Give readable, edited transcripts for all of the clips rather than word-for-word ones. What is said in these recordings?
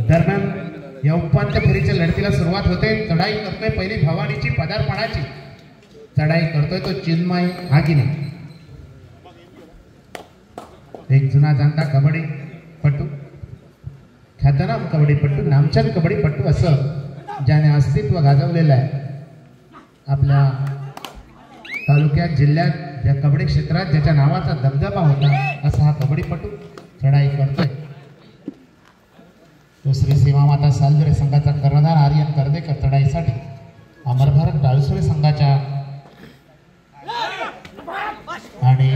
दरम्यान या उपांत्य फेरीच्या लढतीला सुरुवात होते. चढाई करतोय पहिली भवानीची पदार्पणाची चढाई करतोय तो चिन्मय आगिने. एक जुना जाणता कबड्डीपटू ख्यातनाम कबड्डीपटू नामचंद कबड्डीपटू असं ज्याने अस्तित्व गाजवलेलं आहे आपल्या तालुक्यात जिल्ह्यात या कबड्डी क्षेत्रात ज्याच्या नावाचा दबदबा होता असा हा कबड्डीपटू चढाई करतोय. तो श्री सीमामाता सालजुरे संघाचा कर्णधार आर्यन कर्देकर चढाईसाठी अमर भारत टाळसुरे संघाच्या आणि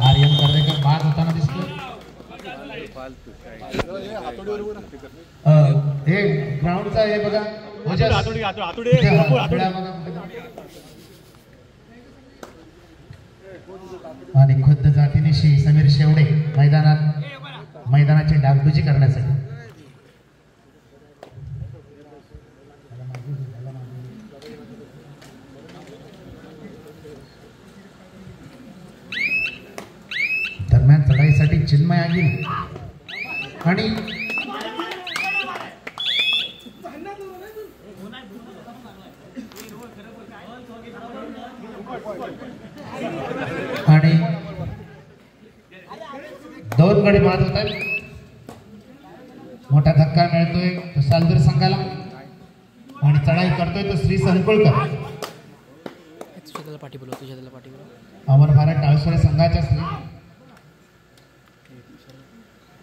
आर्यन कर्देकर बाद होताना दिसतोय. हे ग्राउंडचा हे बघा आणि खुद्द जातीनिशी समीर शेवडे मैदानाची डागडुजी करण्यासाठी दरम्यान चढाईसाठी चिन्मय आगिने आणि दोन गडी बाद होत आहेत. मोठा धक्का मिळतोय तो सालदूर संघाला आणि चढाई करतोय तो श्री संकुळकर. अमर भारत टाळसुरे संघाच्या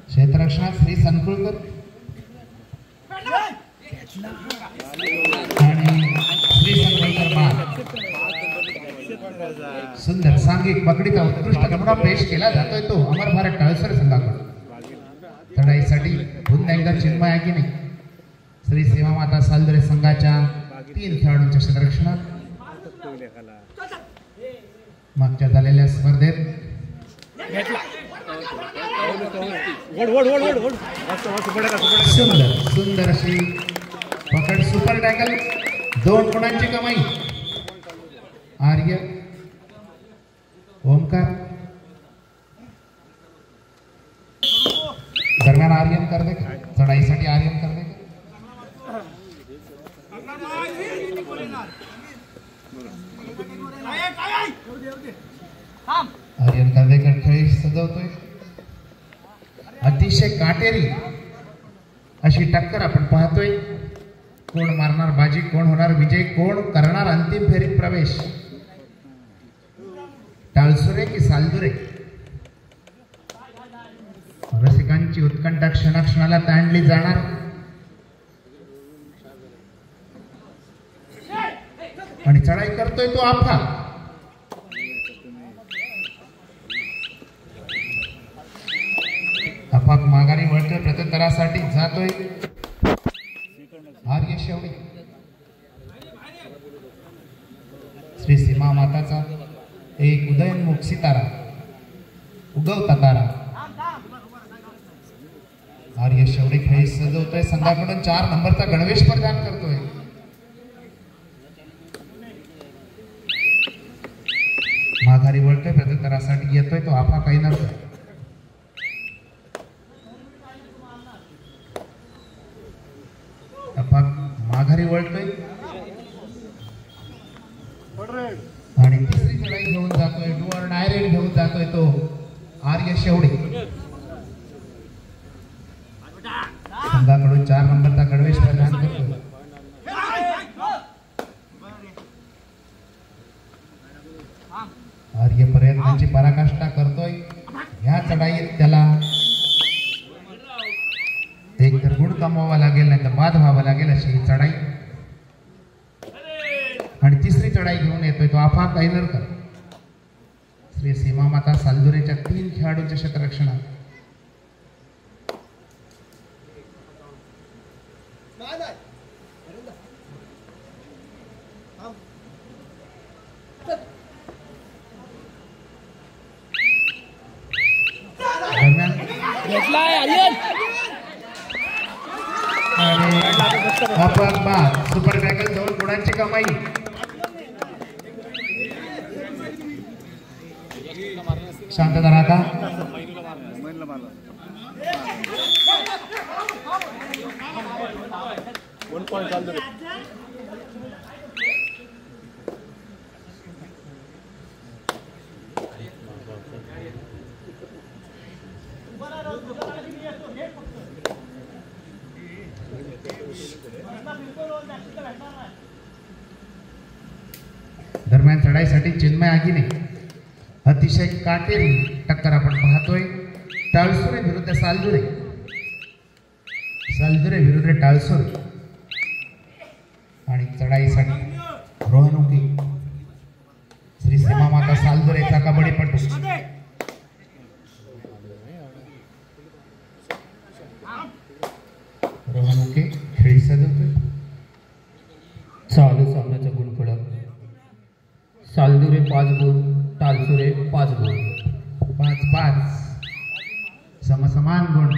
क्षेत्ररक्षणात श्री संकुळकर आणि श्री संकुळकर बाद. सुंदर सांघिक पकडीचा उत्कृष्ट नमुना पेश केला जातोय तो अमर भारत टाळसुरे संघाकडून. चढाईसाठी पुन्हा एकदा चिन्मय आगिने श्री सीमामाता सालजुरे संघाच्या 3 खेळाडूंच्या क्षेत्ररक्षणात. मागच्या झालेल्या स्पर्धेत सुंदर अशी पकड सुपर टॅकल 2 गुणांची कमाई. आर्य ओमकार दरम्यान आर्यन कर्देकर चढाईसाठी आर्यन कर्देकर आर्यन कर्देकर खेळी सजवतोय. अतिशय काटेरी अशी टक्कर आपण पाहतोय. कोण मारणार बाजी, कोण होणार विजय, कोण करणार अंतिम फेरीत प्रवेश, टाळसुरे की सालजुरे. रसिकांची उत्कंठा क्षणाक्षणाला ताणली जाणार. आणि चढाई करतोय तो आफा. आफा माघारी वळतोय प्रत्युत्तरासाठी जातोय आर्य शेवडे. श्री सीमा माताचा एक उदयोन्मुख सितारा उगवता तारा आर्य शेवडे खेळी सजवतोय. संघाकडून 4 नंबरचा गणवेश प्रदान करतोय. माघारी वळतोय प्रत्युत्तरासाठी येतोय तो आफा काही नसतो. माघारी वळतोय आणि तिसरी चढाई घेऊन जातोय. डुअर डायरेक्ट घेऊन जातोय तो आर्य शेवडे. संघाकडून 4 नंबरचा गणवेश प्रदान करतोय. आर्य प्रयत्नांची पराकाष्ठा करतोय. ह्या चढाईत त्याला एक तर गुण कमवावा लागेल नाही तर बाद व्हावा लागेल अशी चढाई. आणि तिसरी चढाई घेऊन येतोय तो आफा कैनरकर श्री सीमामाता सालजुरेच्या 3 खेळाडूंच्या क्षेत्ररक्षणात. सुपर टॅकल 2 गुणांची कमाई. शांतता राखा. दरम्यान चढाईसाठी चिन्मय आगीने अतिशय काटेरी टक्कर आपण पाहतोय. टाळसुरे विरुद्ध सालदुरे, सालदुरे विरुद्ध टाळसुरे. आणि चढाईसाठी रोहनुकी श्री सीमामाता सालदुरेचा कबड्डीपटू रोहनुके खेळी सजवतोय. चालू सामन्याचा गुणफलक सालदुरे 5 गुण, टाळसुरे 5 गुण. 5-5 समसमान गुण.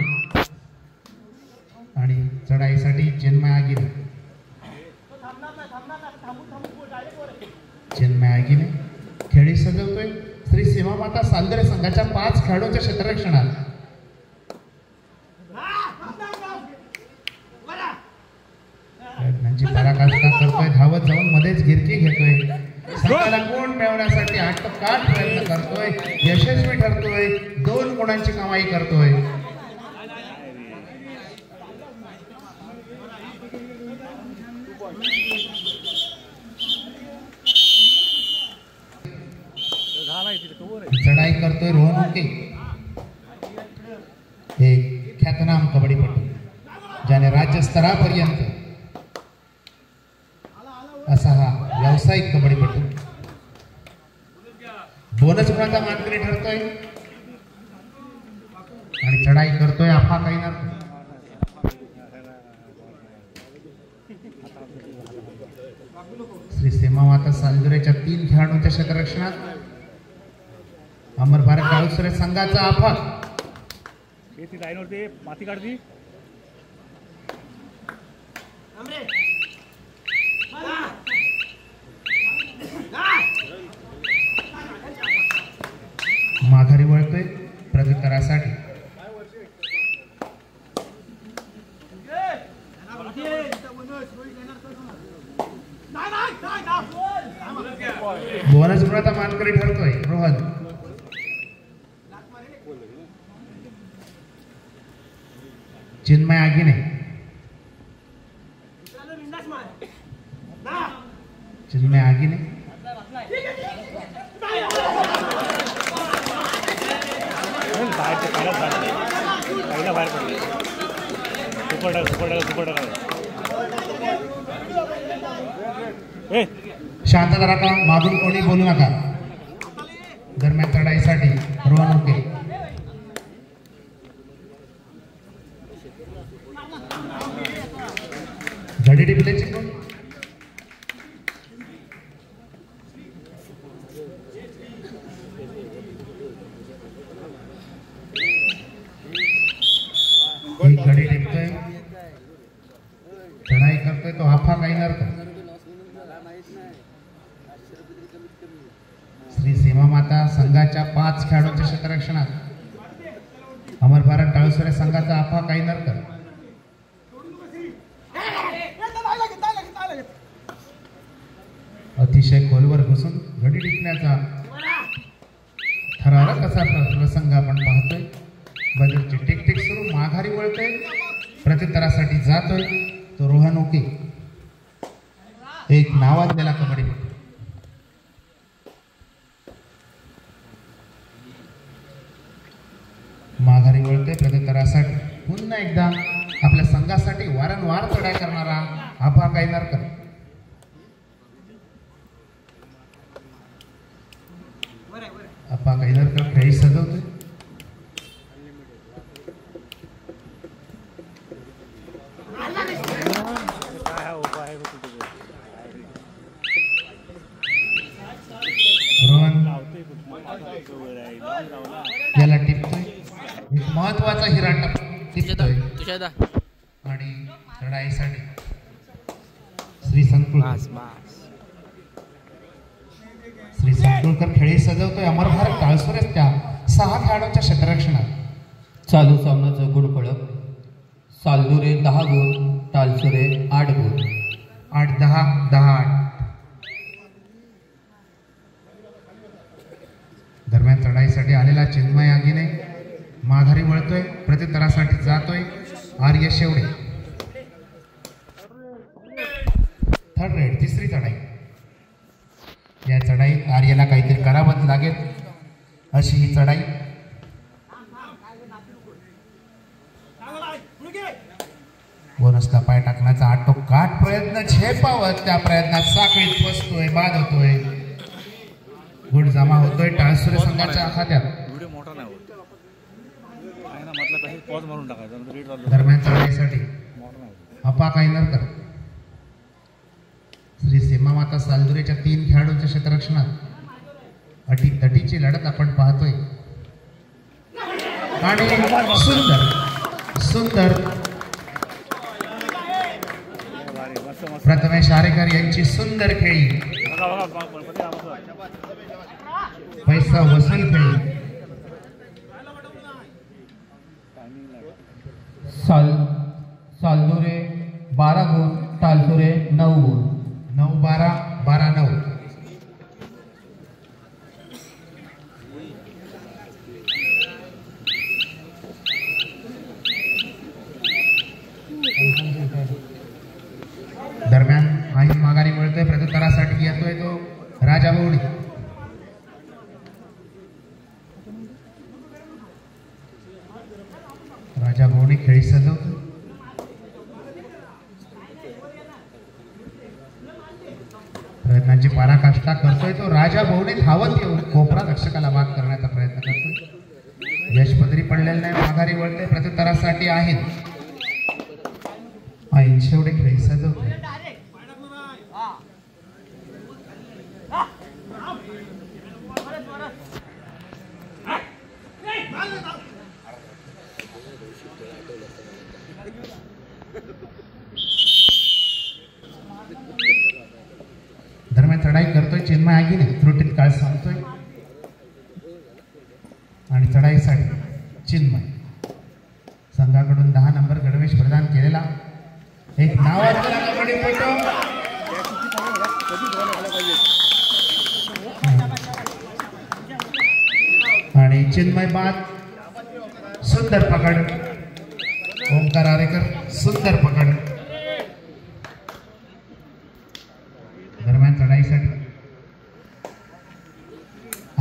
आणि चढाईसाठी चिन्मय आगीने, चिन्मय आगीने खेळी सजवतोय. श्री सीमामाता सालदुरे संघाच्या 5 खेळाडूंच्या क्षेत्ररक्षणात प्रयत्नांची पराकाष्ठा करतोय. धावत जाऊन मध्येच गिरकी घेतोय. संघाला गुण मिळवण्यासाठी आटोकाट प्रयत्न करतोय. यशस्वी ठरतोय. 2 गुणांची कमाई करतोय. चढाई करतोय रोहनुके, एक ख्यातनाम कबड्डीपटू ज्याने राज्यस्तरापर्यंत असा हा व्यावसायिक कबड्डीपटू बोनस गुणाचा मानकरी ठरतोय. आणि चढाई करतोय आफा काहीना. श्री सीमामाता सालदुरेच्या 3 खेळाडूंच्या क्षेत्ररक्षणात अमर भारत टाळसुरे संघाचा आफा. माती काढती माघारी वळतोय प्रत्युत्तरासाठी. बोनस गुणाचा मानकरी ठरतोय रोहन. चिन्मय आगीने, चिन्मय आगीने शांतता राखा, मागून कोणी बोलू नका. दरम्यान चढाईसाठी रोहनुके, घडी टिपल्याची कोण एक घडी टिपतोय. चढाई करतोय तो आफा काही नर्थ. श्री सीमामाता संघाच्या 5 खेळाडूंच्या क्षेत्ररक्षणात अमर भारत टाळसुरे संघाचा आफा काही नर्थ. अतिशय खोलवर घुसून घडी टिपण्याचा थरारक असा प्रसंग आपण पाहतोय. बदलची टिकटिक सुरू, माघारी वळतोय, प्रत्युत्तरासाठी जातोय तो रोहनुके, एक नावाजलेला कबड्डीपटू. माघारी वळतोय प्रत्युत्तरासाठी. पुन्हा एकदा आपल्या संघासाठी वारंवार चढाई करणारा आफा कायनारकर. आफा कायनारकर खेळी सजवतोय. याला टिपतोय. एक महत्वाचा हिरा टिपतोय. आणि चढाईसाठी श्री संकुलकर खेळी सजवतोय. अमर भारत टाळसुरेच त्या 6 खेळाडूंच्या क्षेत्ररक्षणात. चालू सामन्याचा गुणफलक सालदुरे 10 गुण, तालसुरे 8 गुण. 8-10-10-8. दरम्यान चढाईसाठी आलेला चिन्मय आगीने माघारी वळतोय, प्रत्युत्तरासाठी जातोय आर्य शेवडे. थर्ड रेड, तिसरी चढाई. या चढाईत आर्यला काहीतरी करावंच लागेल अशी ही चढाई. बोनसला पाय टाकण्याचा आटोकाट प्रयत्न, झेपावत त्या प्रयत्नात साखळीत फसतोय, बाद होतोय, गुण जमा होतोय टाळसुरे संघाच्या खात्यात. दरम्यान चढाईसाठी अपा कायनरकर श्री सीमामाता सालदुरेच्या 3 खेळाडूंच्या क्षेत्ररक्षणात अटीतटीची लढत आपण पाहतोय. आणि सुंदर सुंदर प्रथमेश आरेकर यांची सुंदर खेळी, पैसा वसूल खेळी. सालदुरे 12 गुण, तालसुरे 9 गुण. 9-12, 12-9. दरम्यान आई माघारी वळतोय, प्रत्युत्तरासाठी येतोय तो राजा भोवडी. राजा भोवडी खेळी सजवतो. प्रयत्नांची पराकाष्ठा करतोय तो राजा भोवडी. धावत येऊन कोपरा रक्षकाला बाद करण्याचा प्रयत्न करतोय. यश पदरी पडलेलं नाही, माघारी वळतोय, प्रत्युत्तरासाठी आहेत. शेवटे खेळी सजवतोय. दरम्यान चढाई करतोय चिन्मय आगीने, त्रुटीत काळ सांगतोय आणि चढाईसाठी चिन्मय संघाकडून 10 नंबर गणवेश प्रदान केलेला एक नावाजलेला कबड्डीपटू आणि चिन्मय बाद. सुंदर पकड, ओंकार आरेकर सुंदर पकड. दरम्यान चढाईसाठी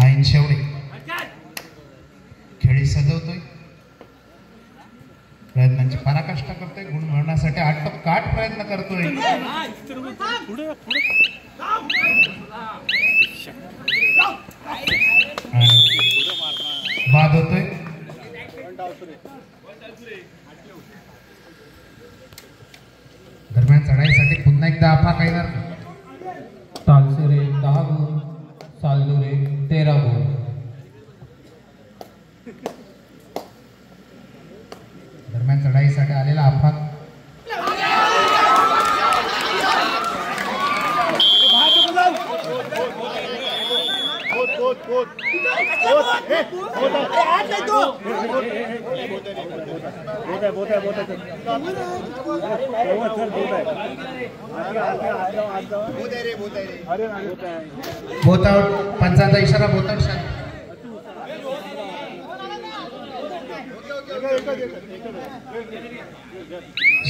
आईन शेवडे खेळी सजवतोय, प्रयत्नांची पराकाष्ठा करतोय, गुण मिळवण्यासाठी आटोकाट प्रयत्न करतोय. बाद होतोय. दरम्यान चढाईसाठी पुन्हा एकदा आफा कायनर. तालसुरे 10 गुण, सालदुरे 13 गुण. दरम्यान चढाईसाठी आलेला आफा बोतावट, पंचांचा इशारा बोतावट.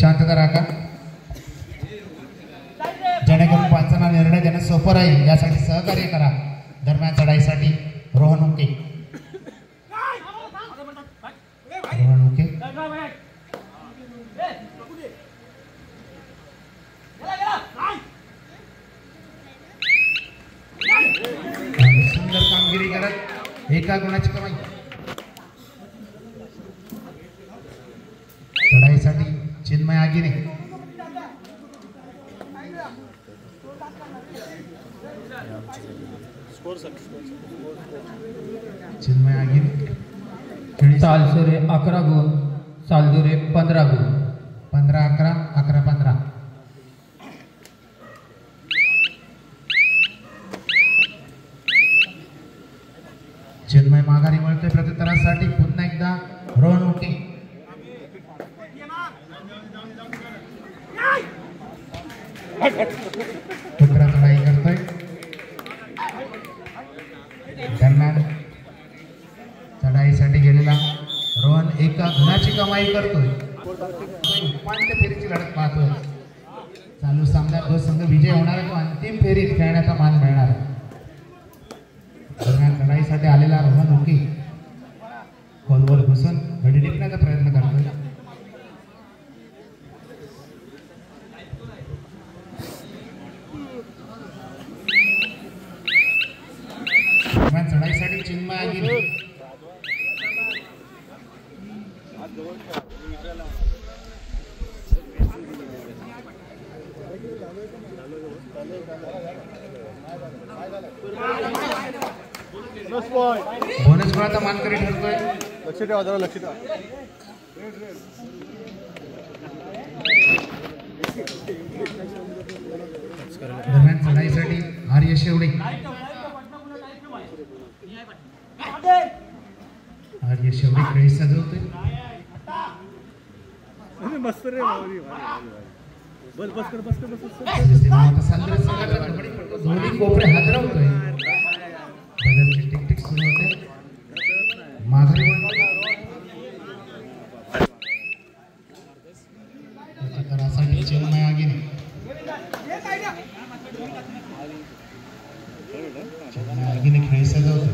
शांतता राखा जेणेकरून पंचांना निर्णय देणं सोपं राहील, यासाठी सहकार्य करा. दरम्यान चढाईसाठी रोहन उके. रोहन उके सुंदर कामगिरी करत 1 गुणाची कमाई. चढाईसाठी चिन्मय आगीने चिन्मय आगीने तालसुरे 11 गुण, सालदुरे 15 गुण. 15-11, 11-15. चिन्मय माघारी वळतोय, प्रत्युत्तरासाठी पुन्हा एकदा रोहन उके. टुकरा चढाई करतोय. दरम्यान चढाईसाठी गेलेला रोहन एका गुणाची कमाई करतोय. उपांत्य फेरीची लढत पाहतोय. चालू सामन्यात जो संघ विजय होणार आहे तो अंतिम फेरीत खेळण्याचा मान मिळणार आहे. दरम्यान चढाईसाठी आलेला रोहन उकी खोलवर घुसून घडी टिपण्याचा प्रयत्न करतोय. दरम्यान चढाईसाठी चिन्मय आगिरे बोनस गुणाचा मानकरी ठरतोय. लक्ष ठेवा जरा लक्ष ठेवा. दरम्यान चढाईसाठी आर्य शेवडे खेळी सजवतोय. मस्त रे बस बस कर बस कर बस दोन्ही कोपरे हादरवतोय. बदलची टिकटिक सुरू होते. माधुरी करासाठी चिन्मय आगिने खेळी सजवतोय.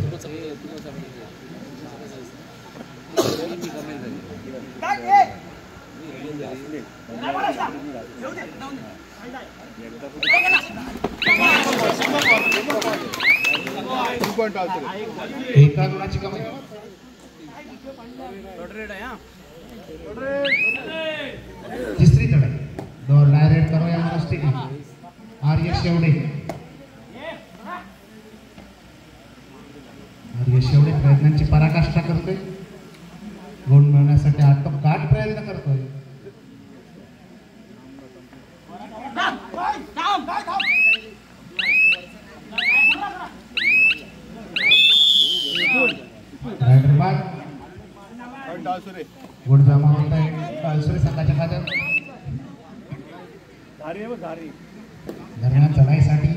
एका गुणाची कमाई. तिसरी चढाई दौर डायरेक्ट करो या महाराष्ट्र आर्य शेवडे प्रयत्नांची पराकाष्ठा करतोय. गुण मिळवण्यासाठी आटोकाट प्रयत्न करतोय. गुण जमा होत आहे टाळसुरे संघाच्या खात्यात. दरम्यान चढाईसाठी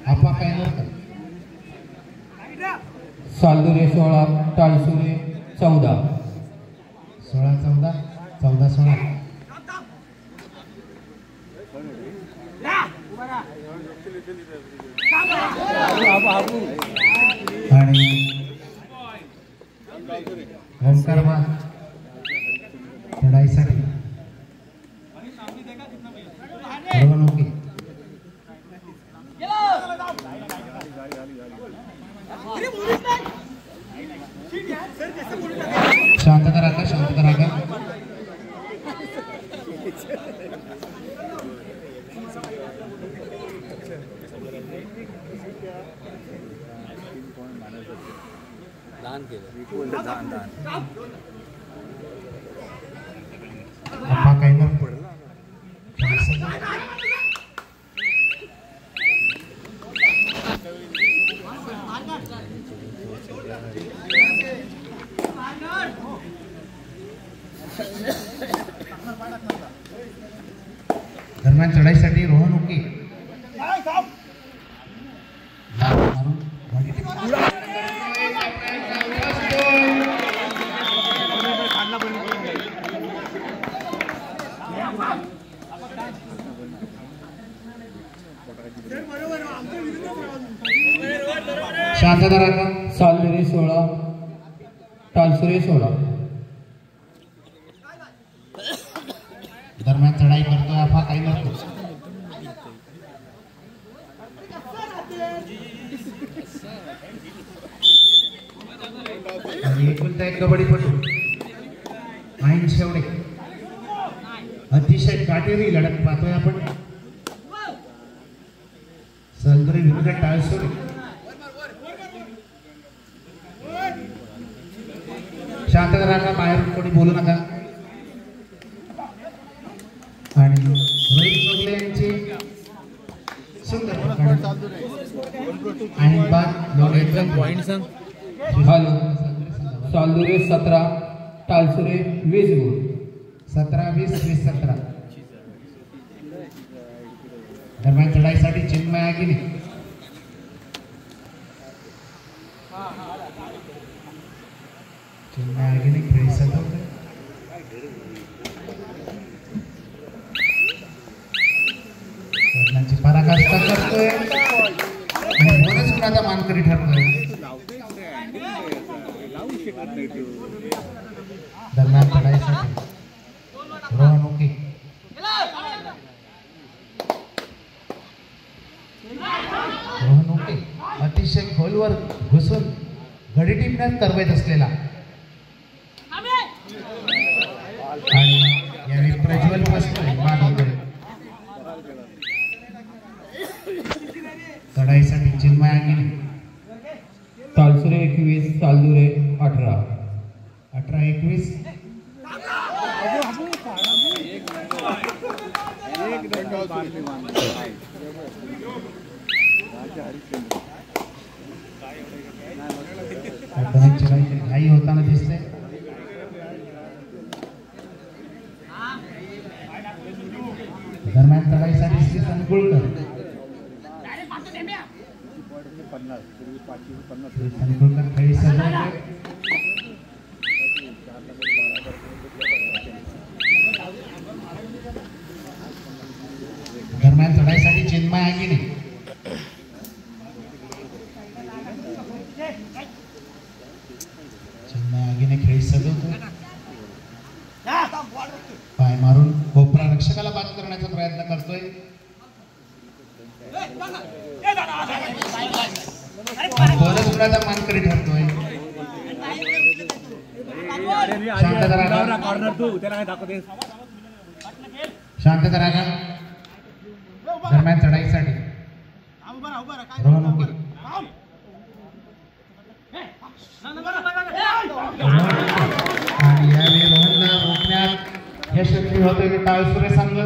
आपा काय सालदुरे 16 टाळसुरे 14. 16-14 14-16. आणि ओंकार चढाईसाठी शांतता राखा. आपा काही न दरम्यान चढाईसाठी रोहन उके शांतता राखा. सालदुरे 16 टाळसुरे 16. दरम्यान चढाई करतोय आपा काही नसतो. एकुलता एक कबड्डीपटू आईन शेवडे अतिशय काटेरी लढत पाहतोय आपण. सालदुरे विरुद्ध टाळसुरे. शांतता राखा. बाहेर कोणी बोलू नका. आणि रोहित जोगले यांची सुंदर आणि हॅलो. सालदुरे 17 टाळसुरे 20 गुण. 17-20 20-17. दरम्यान चढाईसाठी चिन्मय आगिने खेळी सजवते. कर्णाची पराकाष्ठा करतोय आणि बोनस गुणाचा मानकरी ठरतोय. दरम्यान चढाईसाठी रोहन ओके अतिशय खोलवर घुसून गडी टिपण्यात तरवेत असलेला आणि यावेळी प्रज्वल बसतोय माधवकडे. चढाईसाठी चिन्मय आगिने तालसुरे 21 सालदुरे 18 18-21 घाई होताना दिसते. दरम्यान चढाईसाठी श्री तनकुळकर खेळी सजवते. दरम्यान चढाईसाठी चिन्मय आगिने खेळी सजवतो. पाय मारून कोपरा रक्षकाला बाद करण्याचा प्रयत्न करतोय. बोनस गुणाचा मानकरी ठरतोय. शांतता रागा. दरम्यान चढाईसाठी रोहन ओके आणि यावेळी रोहनला रोखण्यात यशस्वी होते की तालसुरे संघ.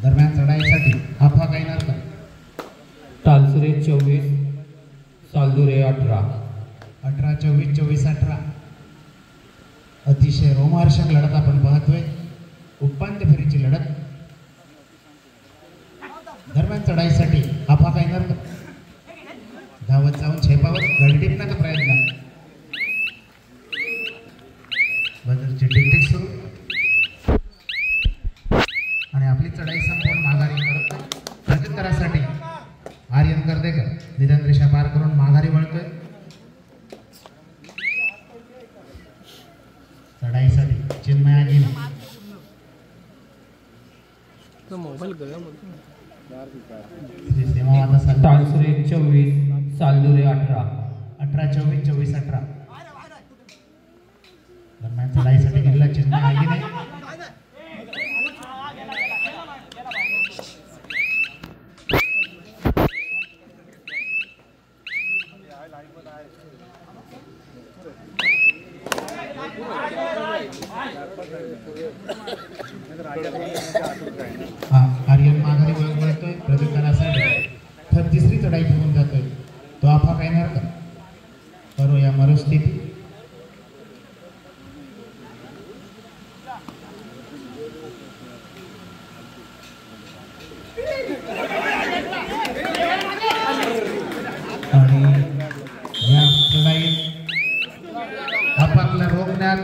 दरम्यान चढाईसाठी आफा कायनरकर तालसुरे 24 सालदुरे 18 18-24 24-18 अतिशय रोमहर्षक लढत आपण पाहतोय. उपांत्य फेरीची लढत. दरम्यान चढाईसाठी आफा कायनरकर धावत जाऊन छेपावर गडी टिपण्याचा प्रयत्न. बदलची टिकटिक सुरू आणि आपली चढाई संपूर्ण माघारी करत प्रत्युत्तरासाठी आर्यन कर्देकर निधन रेषा पार करून माघारी वळतोय. चढाईसाठी चिन्मय आगिने तालसुरे 24 सालदुरे 18 18-24 24-18 दरम्यान चढाईसाठी गेलेला चिन्मय आगिने आर्यन माघारी वळतोय. प्रत्युत्तरासाठी तर तिसरी चढाई घेऊन जातोय. तो आफा कायनरकर करो या मरुस्थिती. आणि या चढाईत आपापला रोखण्यात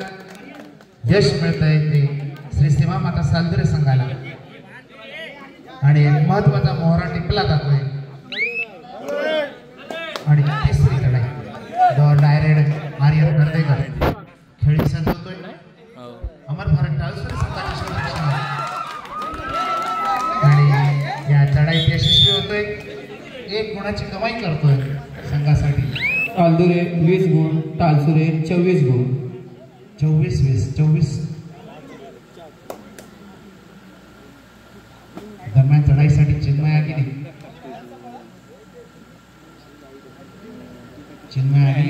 यश मिळतंय ते श्री सीमा माता सालदुरे संघाला आणि एक महत्वाचा मोहरा टिपला जातोय. आणि तिसरी चढाई दौर डायरेक्ट आर्यन कर्देकर खेळी सजवतोय. अमर भारत तालसुरे संघाची संरक्षण आणि या चढाईत यशस्वी होतोय. एक गुणाची कमाई करतोय संघासाठी. तालदुरे 20 गुण तालसुरे 24 गुण 24-20 दरम्यान चढाईसाठी चिन्मय आगिने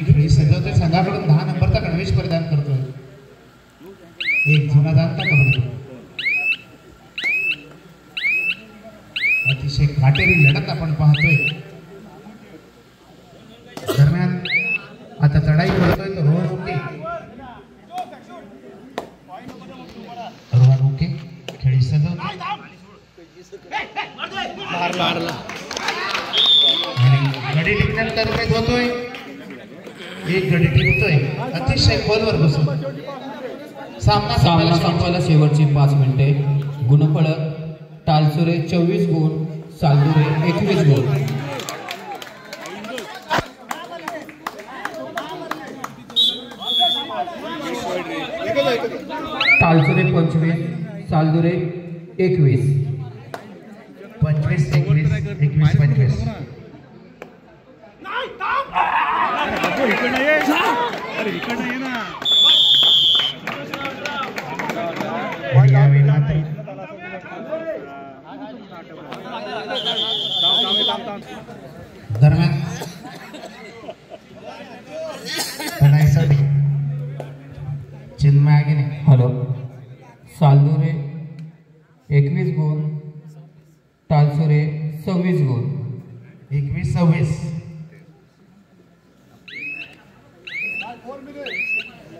खेळी सजवतोय. संघाकडून 10 नंबरचा गणवेश परिधान करतोय. एक जुना जाणता कबड्डी. अतिशय काटेरी लढत आपण पाहतोय. दरम्यान आता चढाई करतोय तो रोहन ओके गडी टिपण्यानंतर काय होतोय एक गडी टिपतोय अतिशय खोलवर बसून सामना संपवायला शेवटची 5 मिनिटे गुणफलक तालसुरे 24 गुण सालदुरे 21 गुण तालसुरे 25 सालदुरे 21 25 21 21 25 इकडनं ये अरे इकडनं ये ना दरम्यान लढाईसाठी चिन्मय आगीने हॅलो सालदुरे 21 गुण तालसुरे 26 गुण 21-26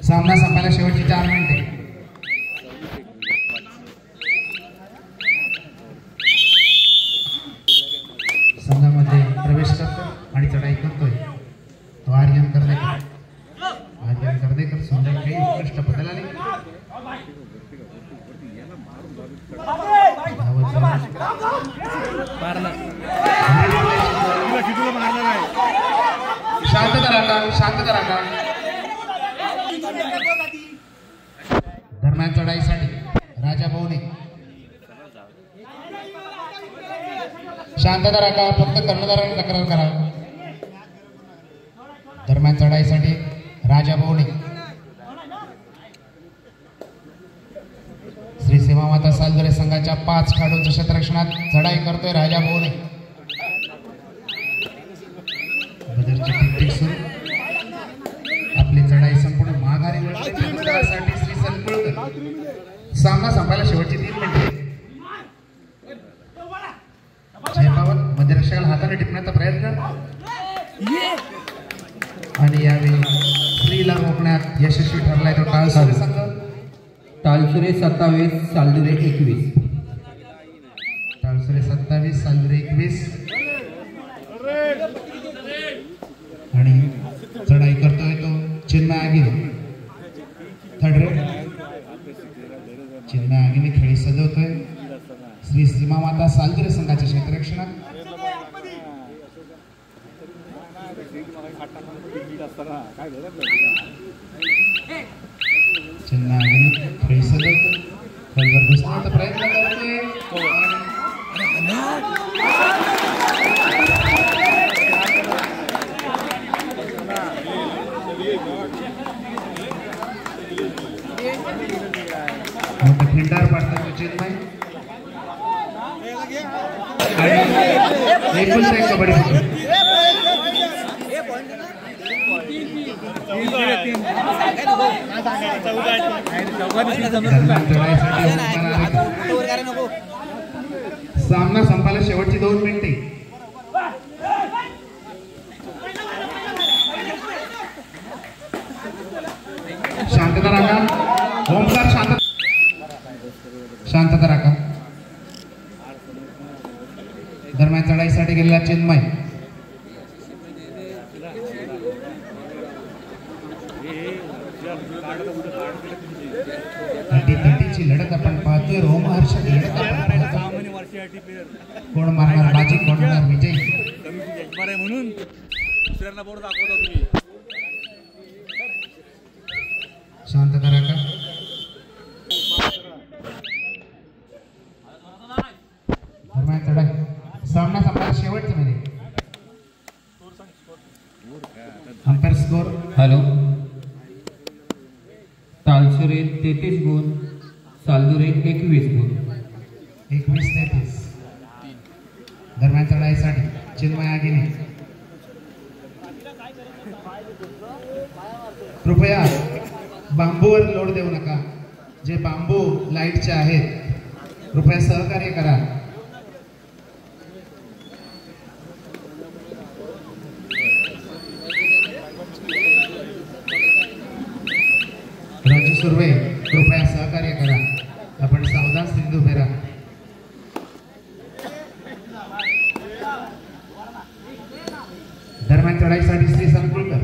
सामना संपायला शेवटची 4 मिनिटे संघामध्ये प्रवेश करतो आणि चढाई करतोय तो आर्यन कर्देकर सुंदर खेळी उत्कृष्ट पदाला शांतता राखा दरम्यान चढाईसाठी राजा भवने शांतता राखा फक्त कर्णधारांनी तक्रार करा दरम्यान चढाईसाठी राजा भवने श्री सेवा माता सालदुरे संघाच्या 5 खेळाडूंच्या क्षेत्ररक्षणात चढाई करतोय राजा भवने बदरची टिक सुरू आपली चढाई संपूर्ण माघारी वळण्यासाठी श्री संकुळकर सामना संपायला शेवटची 3 मिनिटे जयपावन मध्यरक्षकाला हाताने टिपण्याचा प्रयत्न आणि यावेळी श्रीला रोखण्यात यशस्वी ठरलाय तो तालसुरे संघ तालसुरे 27 सालदुरे 21 तालसुरे 27 सालदुरे 21 आणि चढाई करतोय तो चिन्मय आगीने थर्ड रेड चिन्मय आगीने खेळी सजवतोय श्री सीमा माता सालदुरे संघाच्या क्षेत्ररक्षणात चिन्मय आगीने खेळी सजवतोय बरोबर घुसण्याचा प्रयत्न करतोय मोठा खिंडार पाडतो चिन्मय आणि एकूण एक कबड्डी सामना संपायला शेवटची 2 मिनिटे शांतता राखा ओमकार शांतता राखा दरम्यान चढाईसाठी गेलेला चिन्मय तटीची लढत आपण पाहतोय रोमहर्षक लढत आपण कोण मारणार बाजी कोण होणार विजयी म्हणून दुसऱ्यांना बोर्ड दाखवता तुम्ही शांतता राखा दरम्यान चढाई सामना संपला शेवटच्या मध्ये अंपायर स्कोर हॅलो तालसुरे 33 गुण सालदुरे 21 गुण 21-33 दरम्यान चढाईसाठी चिन्मय आगीने कृपया बांबूवर लोड देऊ नका जे बांबू लाईटचे आहेत कृपया सहकार्य करा राजू सुर्वे कृपया सहकार्य करा आपण सावधान स्थितीत उभे राहा चढाईसाठी श्री संकुळकर